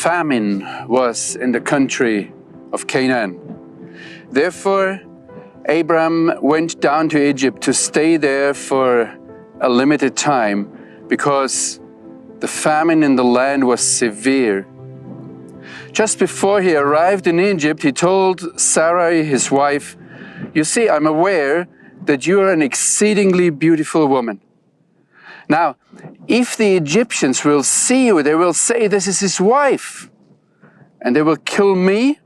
famine was in the country of Canaan. Therefore, Abram went down to Egypt to stay there for a limited time because the famine in the land was severe. Just before he arrived in Egypt, he told Sarai, his wife, "You see, I'm aware that you are an exceedingly beautiful woman. Now, if the Egyptians will see you, they will say, 'This is his wife,' and they will kill me,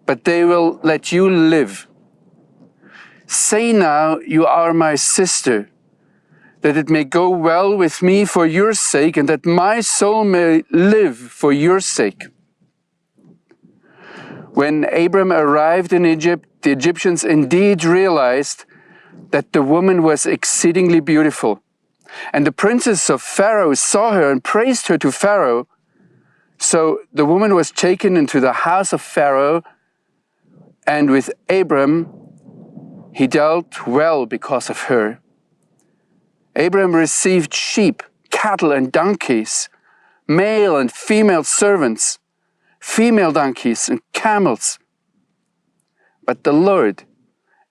but they will let you live. Say now, 'You are my sister,' that it may go well with me for your sake, and that my soul may live for your sake." When Abram arrived in Egypt, the Egyptians indeed realized that the woman was exceedingly beautiful. And the princes of Pharaoh saw her and praised her to Pharaoh. So the woman was taken into the house of Pharaoh, and with Abram he dealt well because of her. Abram received sheep, cattle and donkeys, male and female servants, female donkeys and camels. But the Lord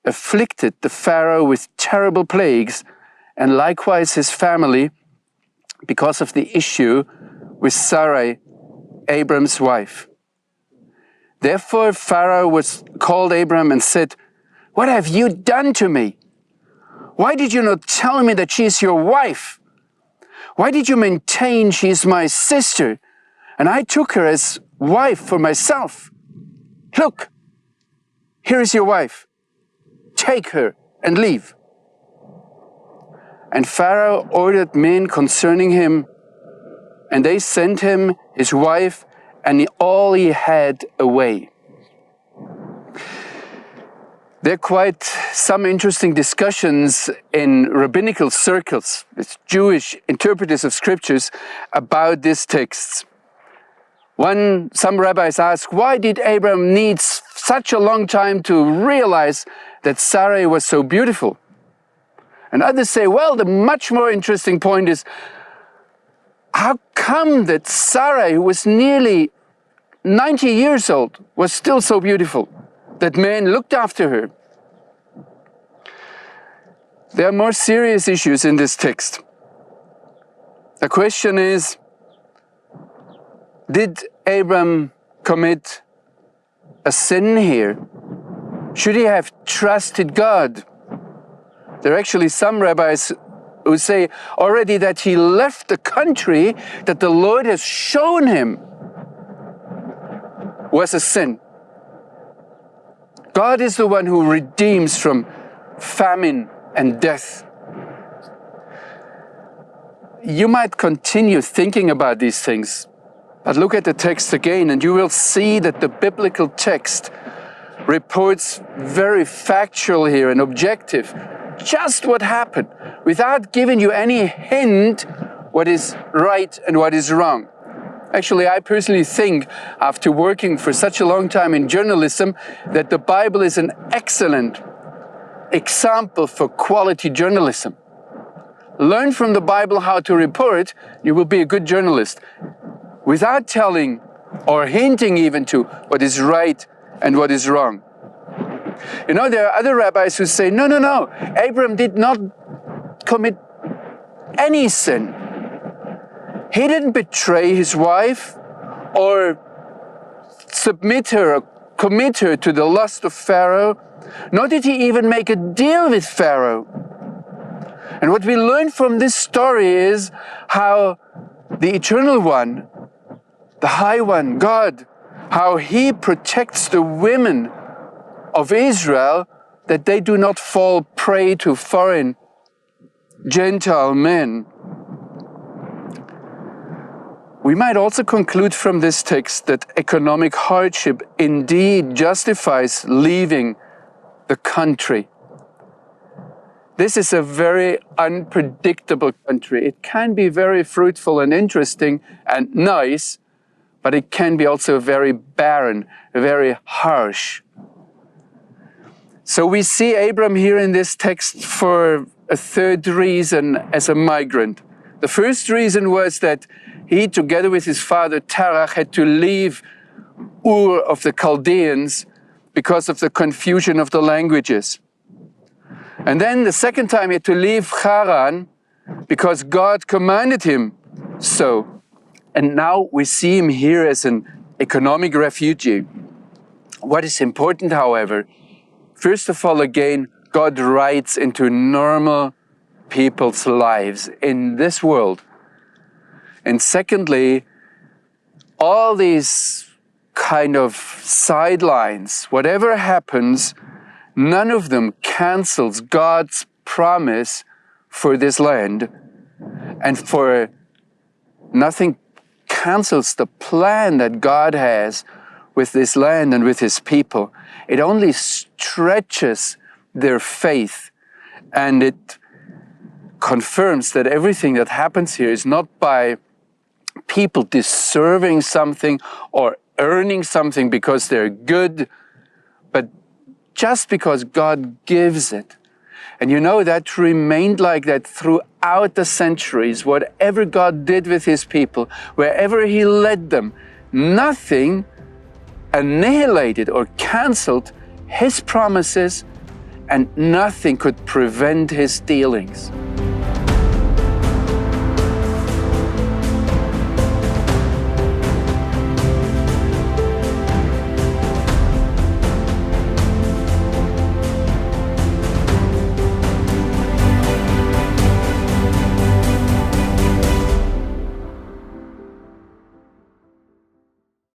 afflicted the Pharaoh with terrible plagues, and likewise his family, because of the issue with Sarai, Abram's wife. Therefore Pharaoh called Abram and said, "What have you done to me? Why did you not tell me that she is your wife? Why did you maintain she is my sister, and I took her as wife for myself? Look, here is your wife. Take her and leave." And Pharaoh ordered men concerning him, and they sent him, his wife, and all he had away. There are quite some interesting discussions in rabbinical circles with Jewish interpreters of scriptures about these texts. Some rabbis ask, why did Abram need such a long time to realize that Sarai was so beautiful? And others say, well, the much more interesting point is, how come that Sarai, who was nearly 90 years old, was still so beautiful, that men looked after her? There are more serious issues in this text. The question is, did Abram commit a sin here? Should he have trusted God? There are actually some rabbis who say already that he left the country that the Lord has shown him was a sin. God is the one who redeems from famine and death. You might continue thinking about these things, but look at the text again and you will see that the biblical text reports very factual here and objective, just what happened, without giving you any hint what is right and what is wrong. Actually, I personally think, after working for such a long time in journalism, that the Bible is an excellent example for quality journalism. Learn from the Bible how to report, you will be a good journalist, without telling or hinting even to what is right and what is wrong. You know, there are other rabbis who say, no, Abram did not commit any sin. He didn't betray his wife or submit her or commit her to the lust of Pharaoh, nor did he even make a deal with Pharaoh. And what we learn from this story is how the Eternal One, the High One, God, how He protects the women of Israel, that they do not fall prey to foreign Gentile men. We might also conclude from this text that economic hardship indeed justifies leaving the country. This is a very unpredictable country. It can be very fruitful and interesting and nice, but it can be also very barren, very harsh. So we see Abram here in this text for a third reason as a migrant. The first reason was that he, together with his father Terah, had to leave Ur of the Chaldeans because of the confusion of the languages. And then the second time he had to leave Haran because God commanded him so. And now we see him here as an economic refugee. What is important, however, first of all, again, God writes into normal people's lives in this world. And secondly, all these kind of sidelines, whatever happens, none of them cancels God's promise for this land, and for nothing cancels the plan that God has with this land and with his people. It only stretches their faith, and it confirms that everything that happens here is not by people deserving something or earning something because they're good, but just because God gives it. And you know, that remained like that throughout the centuries. Whatever God did with his people, wherever he led them, nothing annihilated or canceled his promises, and nothing could prevent his dealings.